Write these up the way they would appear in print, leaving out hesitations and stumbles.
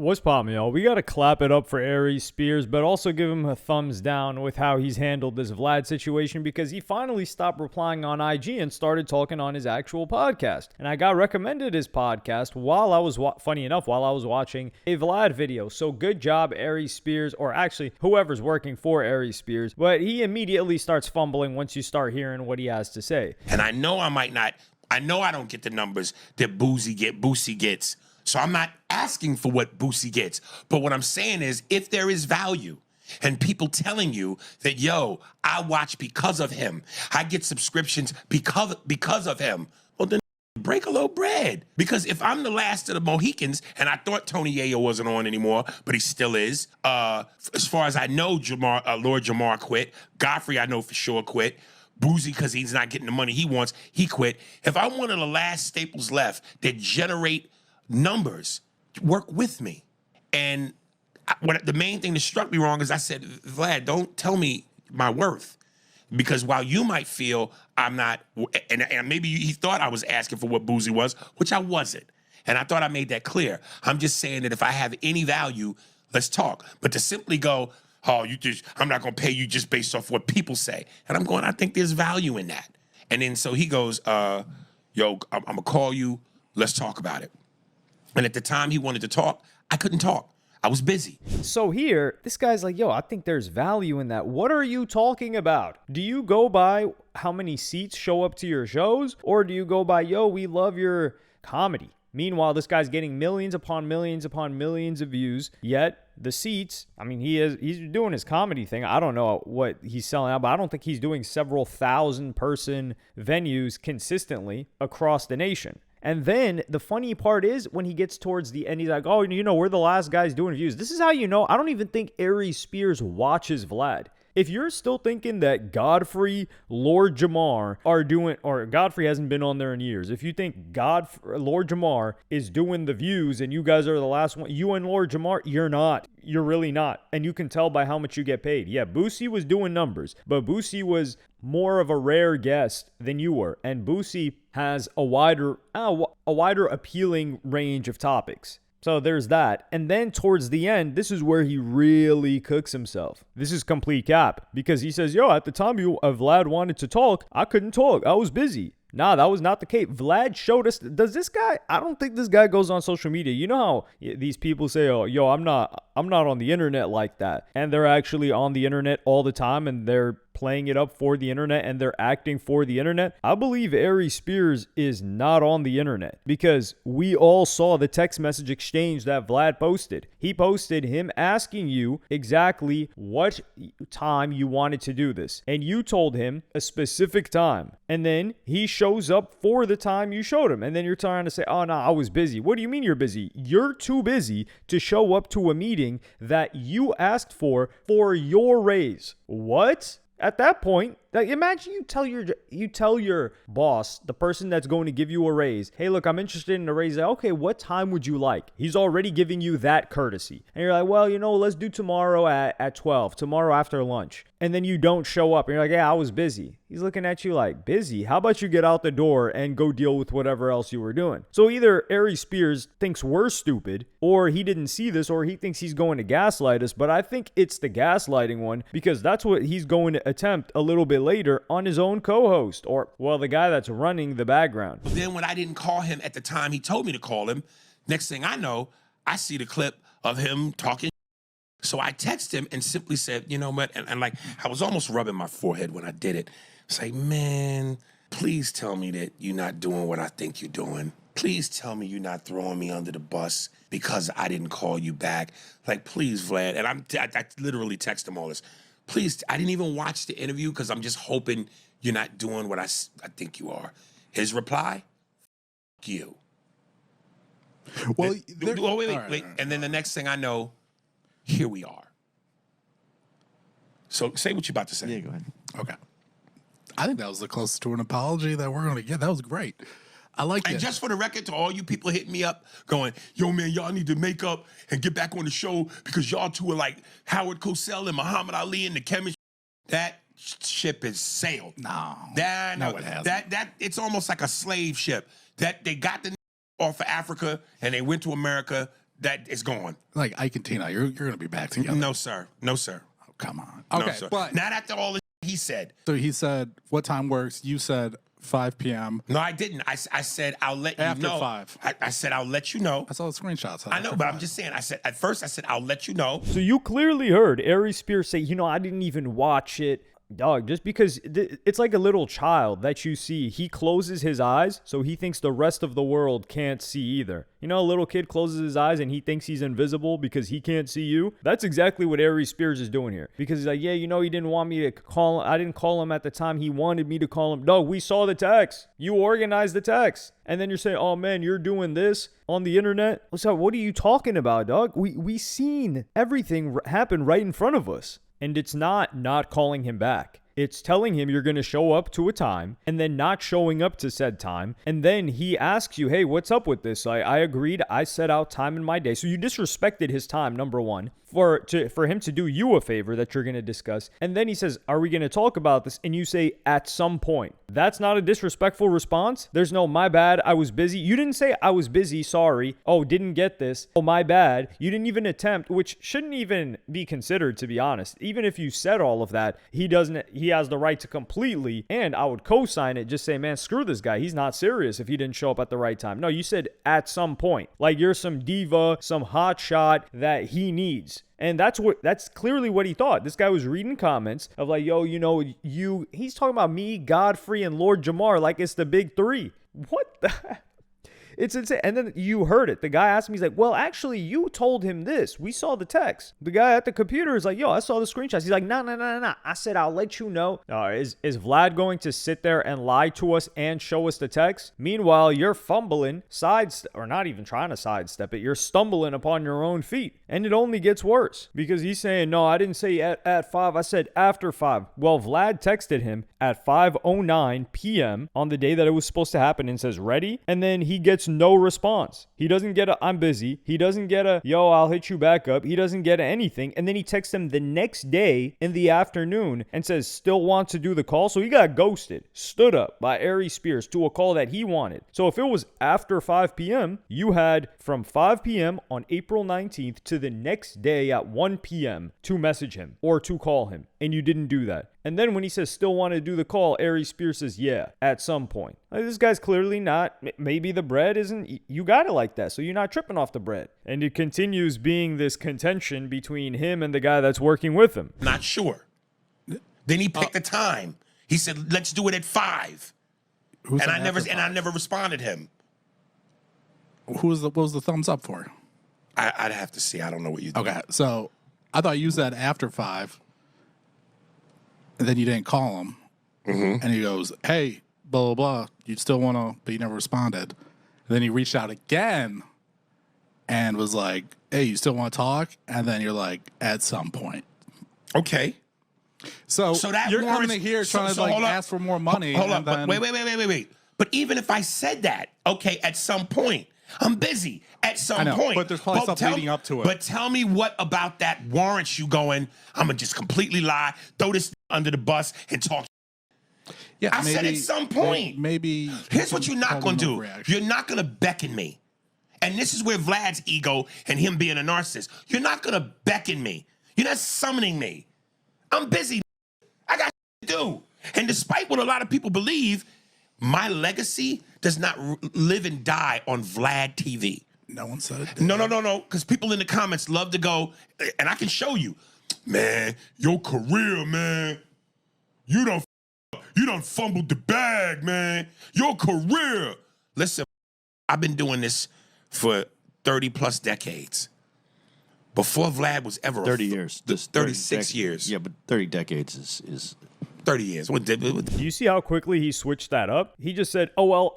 What's poppin', y'all? We gotta clap it up for Aries Spears, but also give him a thumbs down with how he's handled this Vlad situation, because he finally stopped replying on IG and started talking on his actual podcast. And I got recommended his podcast while I was, funny enough, while I was watching a Vlad video. So good job, Aries Spears, or actually whoever's working for Aries Spears. But he immediately starts fumbling once you start hearing what he has to say. And I know I don't get the numbers that Boosie gets. So I'm not asking for what Boosie gets. But what I'm saying is, if there is value and people telling you that, yo, I watch because of him, I get subscriptions because of him, well, then break a little bread. Because if I'm the last of the Mohicans, and I thought Tony Yayo wasn't on anymore, but he still is. As far as I know, Lord Jamar quit. Godfrey, I know for sure, quit. Boozy, because he's not getting the money he wants, he quit. If I'm one of the last staples left that generate numbers, work with me. And the main thing that struck me wrong is I said, Vlad, don't tell me my worth. Because while you might feel I'm not, and maybe he thought I was asking for what Boozy was, which I wasn't. And I thought I made that clear. I'm just saying that if I have any value, let's talk. But to simply go, oh, I'm not going to pay you just based off what people say. And I'm going, I think there's value in that. And then so he goes, yo, I'm going to call you. Let's talk about it. And at the time he wanted to talk, I couldn't talk. I was busy. So here, this guy's like, yo, I think there's value in that. What are you talking about? Do you go by how many seats show up to your shows? Or do you go by, yo, we love your comedy? Meanwhile, this guy's getting millions upon millions upon millions of views, yet the seats, I mean, he's doing his comedy thing. I don't know what he's selling out, but I don't think he's doing several thousand person venues consistently across the nation. And then the funny part is when he gets towards the end, he's like, oh, you know, we're the last guys doing views. This is how you know. I don't even think Aries Spears watches Vlad. If you're still thinking that Godfrey, Lord Jamar are doing, or Godfrey hasn't been on there in years. If you think Lord Jamar is doing the views and you guys are the last one, you and Lord Jamar, you're not. You're really not. And you can tell by how much you get paid. Yeah, Boosie was doing numbers, but Boosie was more of a rare guest than you were. And Boosie has a wider appealing range of topics. So there's that. And then towards the end, this is where he really cooks himself. This is complete cap, because he says, yo, at the time Vlad wanted to talk, I couldn't talk. I was busy. Nah, that was not the case. Vlad showed us. Does this guy, I don't think this guy goes on social media. You know how these people say, oh, yo, I'm not on the internet like that. And they're actually on the internet all the time, and they're playing it up for the internet, and they're acting for the internet. I believe Aries Spears is not on the internet, because we all saw the text message exchange that Vlad posted. He posted him asking you exactly what time you wanted to do this. And you told him a specific time. And then he shows up for the time you showed him. And then you're trying to say, oh, no, I was busy. What do you mean you're busy? You're too busy to show up to a meeting that you asked for your raise. What? At that point, imagine you tell your boss, the person that's going to give you a raise, hey, look, I'm interested in a raise. Okay, what time would you like? He's already giving you that courtesy. And you're like, well, you know, let's do tomorrow at 12, tomorrow after lunch. And then you don't show up. And you're like, yeah, I was busy. He's looking at you like, busy? How about you get out the door and go deal with whatever else you were doing? So either Aries Spears thinks we're stupid, or he didn't see this, or he thinks he's going to gaslight us. But I think it's the gaslighting one, because that's what he's going to attempt a little bit later on his own co-host, or, well, the guy that's running the background. But then when I didn't call him at the time he told me to call him, next thing I know, I see the clip of him talking. So I text him and simply said, you know what, and like, I was almost rubbing my forehead when I did it. It's like, man, please tell me that you're not doing what I think you're doing. Please tell me you're not throwing me under the bus because I didn't call you back. Like, please, Vlad. And I literally text him all this. Please, I didn't even watch the interview because I'm just hoping you're not doing what I think you are. His reply, F you. Well, wait. And then the next thing I know, here we are. So say what you're about to say. Yeah, go ahead. Okay. I think that was the closest to an apology that we're going to get. That was great. I like that. And just for the record, to all you people hitting me up going, yo, man, y'all need to make up and get back on the show because y'all two are like Howard Cosell and Muhammad Ali and the chemistry. That ship has sailed. No, it hasn't. That it's almost like a slave ship. That they got the off of Africa and they went to America. that is gone. Like Ike and Tina, you're going to be back together. No, sir. No, sir. Oh, come on. No, Okay, sir. but Not after all the he said. so he said, what time works? You said 5 p.m. No, I didn't. I said, I'll let you After know. 5. I said, I'll let you know. I saw the screenshots. I know, but I'm just saying. I said, at first, I said, I'll let you know. So you clearly heard Aries Spears say, I didn't even watch it. Dog, just because it's like a little child that you see, he closes his eyes so he thinks the rest of the world can't see either. A little kid closes his eyes and he thinks he's invisible because he can't see you. That's exactly what Aries Spears is doing here. Because he's like, yeah, he didn't want me to call him. I didn't call him at the time he wanted me to call him. No, we saw the text. You organized the text. And then you're saying, oh man, you're doing this on the internet. So what are you talking about, dog? We seen everything happen right in front of us. And it's not calling him back. It's telling him you're going to show up to a time and then not showing up to said time. And then he asks you, hey, what's up with this? I agreed. I set out time in my day. So you disrespected his time, number one, for him to do you a favor that you're going to discuss. And then he says, are we going to talk about this? And you say, at some point. That's not a disrespectful response. There's no, my bad, I was busy. You didn't say, I was busy, sorry. Oh, didn't get this. Oh, my bad. You didn't even attempt, which shouldn't even be considered, to be honest. Even if you said all of that, he has the right to completely, and I would co-sign it, just say, man, screw this guy. He's not serious if he didn't show up at the right time. No, you said at some point. Like you're some diva, some hot shot that he needs. And that's clearly what he thought. This guy was reading comments of like, yo, he's talking about me, Godfrey, and Lord Jamar like it's the big three. What the It's insane. And then you heard it. The guy asked me, he's like, well, actually, you told him this. We saw the text. The guy at the computer is like, yo, I saw the screenshots. He's like, no. I said, I'll let you know. Is Vlad going to sit there and lie to us and show us the text? Meanwhile, you're fumbling, or not even trying to sidestep it. You're stumbling upon your own feet. And it only gets worse because he's saying, no, I didn't say at 5. I said after 5. Well, Vlad texted him at 5:09 p.m. on the day that it was supposed to happen and says, ready? And then he gets no response. He doesn't get a, I'm busy. He doesn't get a, yo, I'll hit you back up. He doesn't get anything. And then he texts him the next day in the afternoon and says, still want to do the call. So he got ghosted, stood up by Aries Spears to a call that he wanted. So if it was after 5 p.m., you had from 5 p.m. on April 19th to the next day at 1 p.m. to message him or to call him. And you didn't do that. And then when he says still want to do the call, Aries Spears says, yeah, at some point. Like, this guy's clearly not. Maybe the bread isn't. You got it like that. So you're not tripping off the bread. And it continues being this contention between him and the guy that's working with him. Not sure. Then he picked a time. He said, let's do it at 5. And I never responded him. What was the thumbs up for? I'd have to see. I don't know what you think. Okay, so I thought you said after 5, and then you didn't call him. Mm-hmm. And he goes, hey, blah, blah, blah. You still want to, but you never responded. And then he reached out again and was like, hey, you still want to talk? And then you're like, at some point. Okay. So that you're coming warrants- in here so- trying so to hold up. ask for more money. Hold and up. then- Wait. But even if I said that, okay, at some point, I'm busy. At some I know, point. but there's probably stuff leading up to it. But tell me what about that warrants you going, I'm going to just completely lie, throw this under the bus, and talk. Yeah, I said at some point. Maybe. Here's what you're not going to do. You're not going to beckon me. And this is where Vlad's ego and him being a narcissist. You're not going to beckon me. You're not summoning me. I'm busy. I got to do. And despite what a lot of people believe, my legacy does not live and die on Vlad TV. No one said it. No. Because people in the comments love to go, and I can show you, man, your career, man, you done fumbled the bag, man. Your career. Listen, I've been doing this for 30 plus decades. Before Vlad was ever 30 years. 36 years. Yeah, but 30 decades is 30 years. Do you see how quickly he switched that up? He just said, oh, well,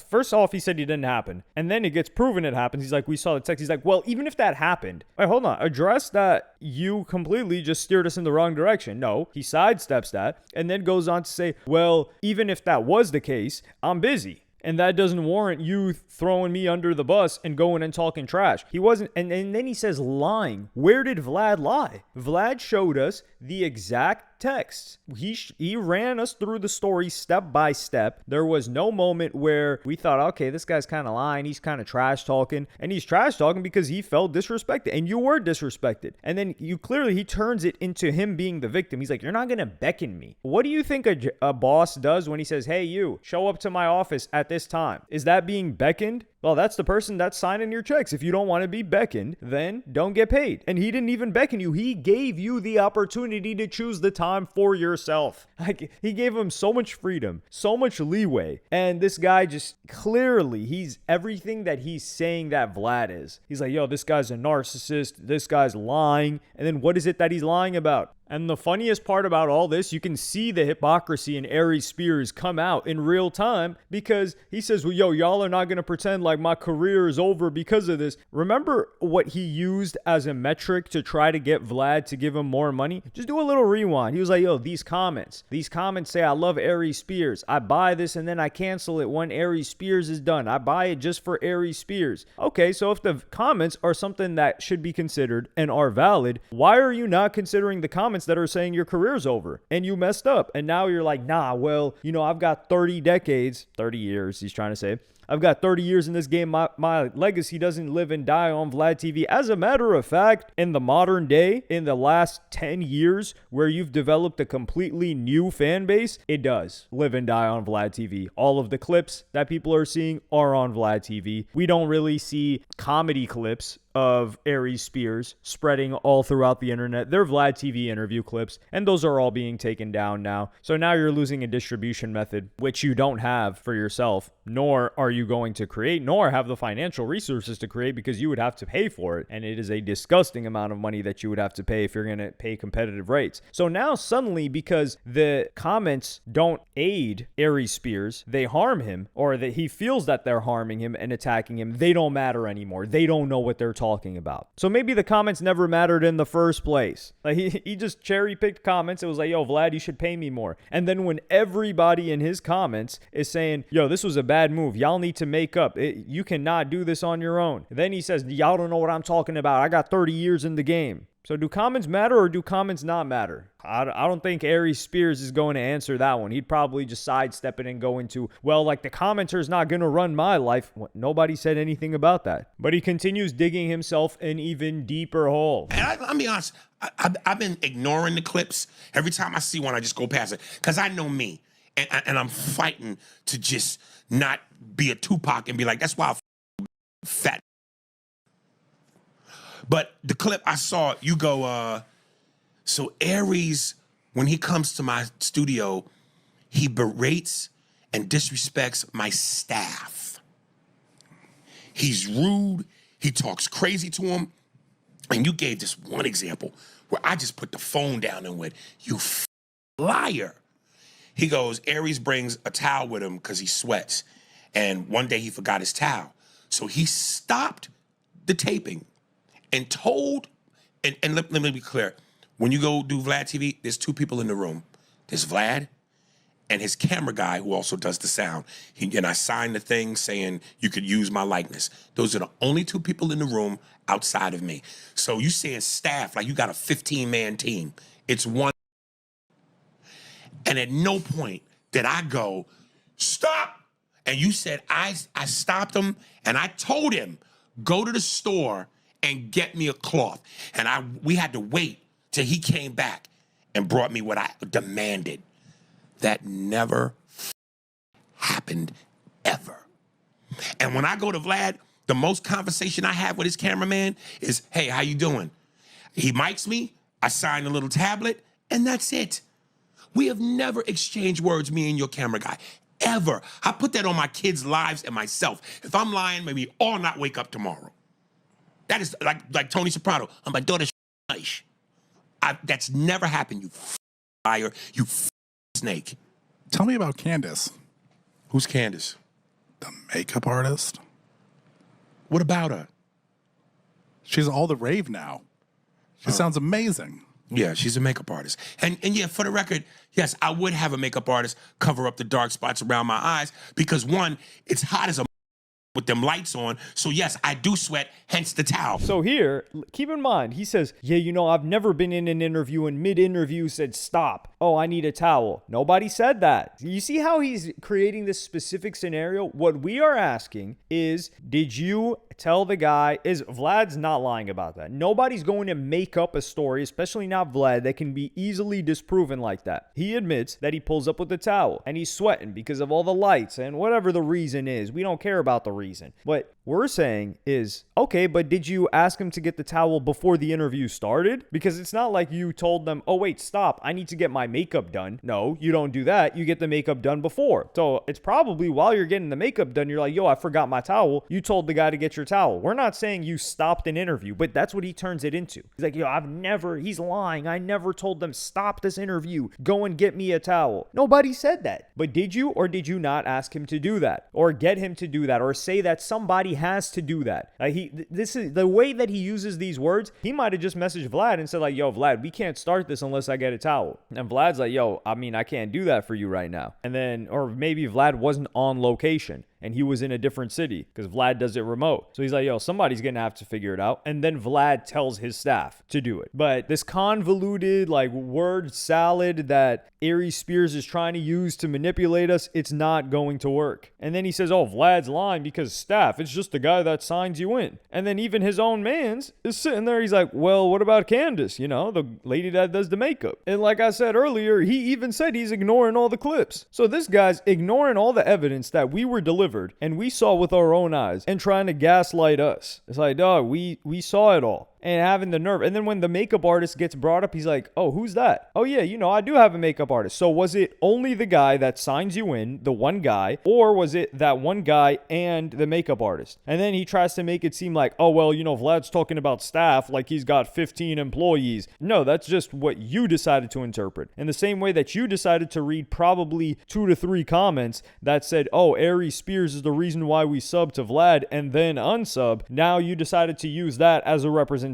first off, he said it didn't happen. And then it gets proven it happens. He's like, we saw the text. He's like, well, even if that happened, wait, hold on. Address that you completely just steered us in the wrong direction. No, he sidesteps that and then goes on to say, well, even if that was the case, I'm busy. And that doesn't warrant you throwing me under the bus and going and talking trash. He wasn't. And then he says lying. Where did Vlad lie? Vlad showed us the exact texts. He ran us through the story step by step. There was no moment where we thought, okay, this guy's kind of lying. He's kind of trash talking. And he's trash talking because he felt disrespected. And you were disrespected. And then he turns it into him being the victim. He's like, you're not going to beckon me. What do you think a boss does when he says, hey, you, show up to my office at this time? Is that being beckoned? Well, that's the person that's signing your checks. If you don't want to be beckoned, then don't get paid. And he didn't even beckon you. He gave you the opportunity to choose the time for yourself. Like, he gave him so much freedom, so much leeway. And this guy just clearly, he's everything that he's saying that Vlad is. He's like, yo, this guy's a narcissist. This guy's lying. And then what is it that he's lying about? And the funniest part about all this, you can see the hypocrisy in Aries Spears come out in real time because he says, well, yo, y'all are not going to pretend like my career is over because of this. Remember what he used as a metric to try to get Vlad to give him more money? Just do a little rewind. He was like, yo, these comments say I love Aries Spears. I buy this and then I cancel it when Aries Spears is done. I buy it just for Aries Spears. Okay, so if the comments are something that should be considered and are valid, why are you not considering the comments that are saying your career's over and you messed up? And now you're like, nah, well, I've got 30 years, he's trying to say. I've got 30 years in this game. My legacy doesn't live and die on Vlad TV. As a matter of fact, in the modern day, in the last 10 years, where you've developed a completely new fan base, it does live and die on Vlad TV. All of the clips that people are seeing are on Vlad TV. We don't really see comedy clips of Aries Spears spreading all throughout the internet. They're Vlad TV interview clips, and those are all being taken down now. So now you're losing a distribution method, which you don't have for yourself, nor are you going to create, nor have the financial resources to create, because you would have to pay for it. And it is a disgusting amount of money that you would have to pay if you're going to pay competitive rates. So now suddenly, because the comments don't aid Aries Spears, they harm him, or that he feels that they're harming him and attacking him, they don't matter anymore. They don't know what they're talking about. So maybe the comments never mattered in the first place. Like he just cherry picked comments. It was like, yo, Vlad, you should pay me more. And then when everybody in his comments is saying, yo, this was a bad move, y'all need to make up. You cannot do this on your own. Then he says, y'all don't know what I'm talking about. I got 30 years in the game. So do comments matter or do comments not matter? I don't think Aries Spears is going to answer that one. He'd probably just sidestep it and go into, well, like the commenter's not going to run my life. Nobody said anything about that. But he continues digging himself an even deeper hole. And I'll be honest, I've been ignoring the clips. Every time I see one, I just go past it. Because I know me. And I'm fighting to just not be a Tupac and be like, that's why I'm fat. But the clip I saw, you go, so Aries, when he comes to my studio, he berates and disrespects my staff. He's rude. He talks crazy to him. And you gave this one example where I just put the phone down and went, you liar. He goes, Aries brings a towel with him because he sweats. And one day he forgot his towel. So he stopped the taping and told, and let me be clear, when you go do Vlad TV, there's two people in the room. There's Vlad and his camera guy who also does the sound. And I signed the thing saying you could use my likeness. Those are the only two people in the room outside of me. So you saying staff like you got a 15-man team. It's one. And at no point did I go, stop. And you said I stopped him and I told him, go to the store and get me a cloth. And we had to wait till he came back and brought me what I demanded. That never happened ever. And when I go to Vlad, the most conversation I have with his cameraman is, hey, how you doing? He mics me, I sign a little tablet, and that's it. We have never exchanged words, me and your camera guy, ever. I put that on my kids' lives and myself. If I'm lying, maybe all not wake up tomorrow. That is like Tony Soprano. I'm my daughter's nice. That's never happened, you liar, you snake. Tell me about Candace. Who's Candace? The makeup artist. What about her? She's all the rave now. She sounds amazing. Yeah, she's a makeup artist. And yeah, for the record, yes, I would have a makeup artist cover up the dark spots around my eyes because one, it's hot as a with them lights on. So yes, I do sweat, hence the towel. So here, keep in mind, he says, yeah, you know, I've never been in an interview and mid-interview said, stop. Oh, I need a towel. Nobody said that. You see how he's creating this specific scenario? What we are asking is, did you tell the guy, is Vlad's not lying about that. Nobody's going to make up a story, especially not Vlad, that can be easily disproven like that. He admits that he pulls up with the towel and he's sweating because of all the lights and whatever the reason is. We don't care about the reason. What we're saying is, okay, but did you ask him to get the towel before the interview started? Because it's not like you told them, oh, wait, stop, I need to get my makeup done. No, you don't do that. You get the makeup done before. So it's probably while you're getting the makeup done, you're like, yo, I forgot my towel. You told the guy to get your towel. We're not saying you stopped an interview, but that's what he turns it into. He's like, yo, he's lying. I never told them, stop this interview. Go and get me a towel. Nobody said that. But did you or did you not ask him to do that? Or get him to do that? Or say that somebody has to do that? This is the way that he uses these words. He might have just messaged Vlad and said like, yo, Vlad, we can't start this unless I get a towel. And Vlad's like, yo, I can't do that for you right now. And then, or maybe Vlad wasn't on location and he was in a different city because Vlad does it remote. So he's like, yo, somebody's going to have to figure it out. And then Vlad tells his staff to do it. But this convoluted like word salad that Aries Spears is trying to use to manipulate us, it's not going to work. And then he says, oh, Vlad's lying because staff, it's just the guy that signs you in. And then even his own mans is sitting there. He's like, well, what about Candace? You know, the lady that does the makeup. And like I said earlier, he even said he's ignoring all the clips. So this guy's ignoring all the evidence that we were delivered and we saw with our own eyes and trying to gaslight us. It's like, dog, we saw it all. And having the nerve. And then when the makeup artist gets brought up, he's like, oh, who's that? Oh, yeah, you know, I do have a makeup artist. So was it only the guy that signs you in, the one guy, or was it that one guy and the makeup artist? And then he tries to make it seem like, oh, well, you know, Vlad's talking about staff like he's got 15 employees. No, that's just what you decided to interpret. In the same way that you decided to read probably 2 to 3 comments that said, oh, Aries Spears is the reason why we sub to Vlad and then unsub. Now you decided to use that as a representation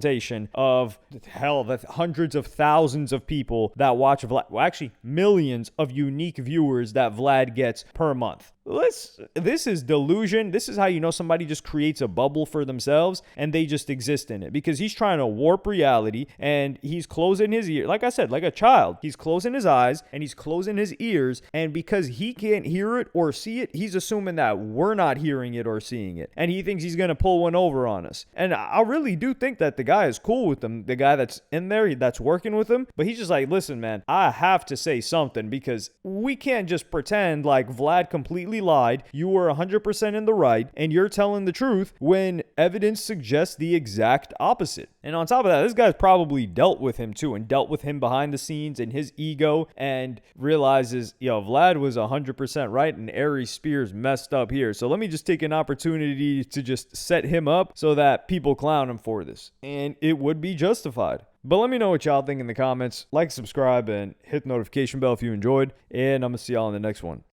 of the hundreds of thousands of people that watch Vlad. Well, actually, millions of unique viewers that Vlad gets per month. This is delusion. This is how you know somebody just creates a bubble for themselves and they just exist in it because he's trying to warp reality and he's closing his ear. Like I said, like a child, he's closing his eyes and he's closing his ears. And because he can't hear it or see it, he's assuming that we're not hearing it or seeing it. And he thinks he's going to pull one over on us. And I really do think that the guy is cool with him, the guy that's in there, that's working with him. But he's just like, listen, man, I have to say something because we can't just pretend like Vlad completely lied, you were 100% in the right, and you're telling the truth when evidence suggests the exact opposite. And on top of that, this guy's probably dealt with him too, and dealt with him behind the scenes and his ego, and realizes, yo, Vlad was 100% right, and Aries Spears messed up here. So let me just take an opportunity to just set him up so that people clown him for this. And it would be justified. But let me know what y'all think in the comments. Like, subscribe, and hit the notification bell if you enjoyed. And I'm going to see y'all in the next one.